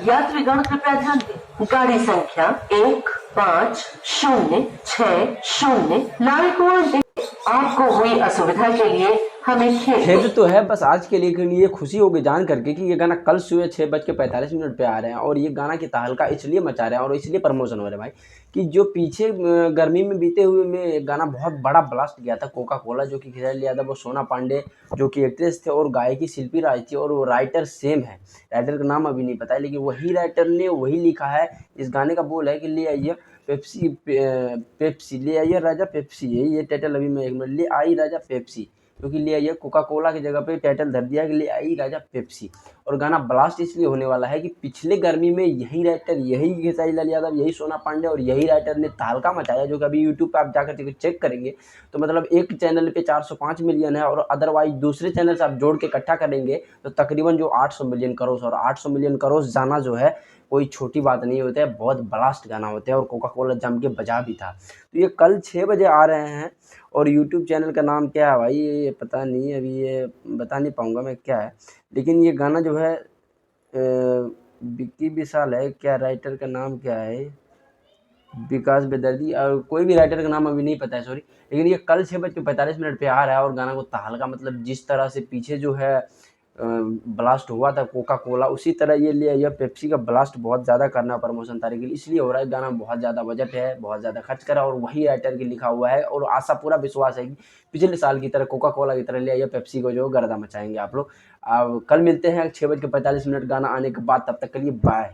यात्रीगण कृपया ध्यान दें, गाड़ी संख्या 1506 नागरिकों आपको हुई असुविधा के लिए हमें खेद तो है बस आज के लिए खुशी होगी जान करके कि ये गाना कल सुबह 6:45 पे आ रहे हैं और ये गाना की तहलका इसलिए मचा रहे हैं और इसलिए प्रमोशन हो रहा है भाई कि जो पीछे गर्मी में बीते हुए में गाना बहुत बड़ा ब्लास्ट गया था कोका कोला, जो कि खेसारी यादव और सोना पांडे जो कि एक्ट्रेस थे और गायकी शिल्पी राज थी और वो राइटर सेम है। राइटर का नाम अभी नहीं पता है लेकिन वही राइटर ने वही लिखा है। इस गाने का बोल है कि ले आइए पेप्सी ले आइए राजा पेप्सी, यही ये टाइटल अभी मैं एक मिनट, ले आई राजा पेप्सी, क्योंकि ले आइए कोका कोला की जगह पे टाइटल धर दिया कि ले आई राजा पेप्सी। और गाना ब्लास्ट इसलिए होने वाला है कि पिछले गर्मी में यही राइटर, यही खेसारी लाल यादव, यही सोना पांडे और यही राइटर ने तहलका मचाया, जो कि अभी यूट्यूब पे आप जाकर चेक करेंगे तो मतलब एक चैनल पे 405 मिलियन है और अदरवाइज दूसरे चैनल से आप जोड़ के इकट्ठा करेंगे तो तकरीबन जो 800 मिलियन करोड़, और 800 मिलियन करोड़ जाना जो है कोई छोटी बात नहीं होता है, बहुत ब्लास्ट गाना होता है और कोका कोला जम के बजा भी था। तो ये कल 6 बजे आ रहे हैं और यूट्यूब चैनल का नाम क्या है भाई ये पता नहीं, अभी ये बता नहीं पाऊँगा मैं क्या है, लेकिन ये गाना जो है विक्की विशाल है क्या, राइटर का नाम क्या है, विकास बेदर्दी, और कोई भी राइटर का नाम अभी नहीं पता है सॉरी, लेकिन ये कल 6:45 पे आ रहा है और गाना को तहलका मतलब जिस तरह से पीछे जो है ब्लास्ट हुआ था कोका कोला, उसी तरह ये ले यह पेप्सी का ब्लास्ट बहुत ज़्यादा करना प्रमोशन तारीख के लिए इसलिए हो रहा है। गाना बहुत ज़्यादा बजट है, बहुत ज़्यादा खर्च करा और वही राइटर के लिखा हुआ है और आशा पूरा विश्वास है कि पिछले साल की तरह कोका कोला की तरह ले यह पेप्सी को जो गर्दा मचाएंगे आप लोग। अब कल मिलते हैं 6:45 गाना आने के बाद, तब तक के लिए बाय।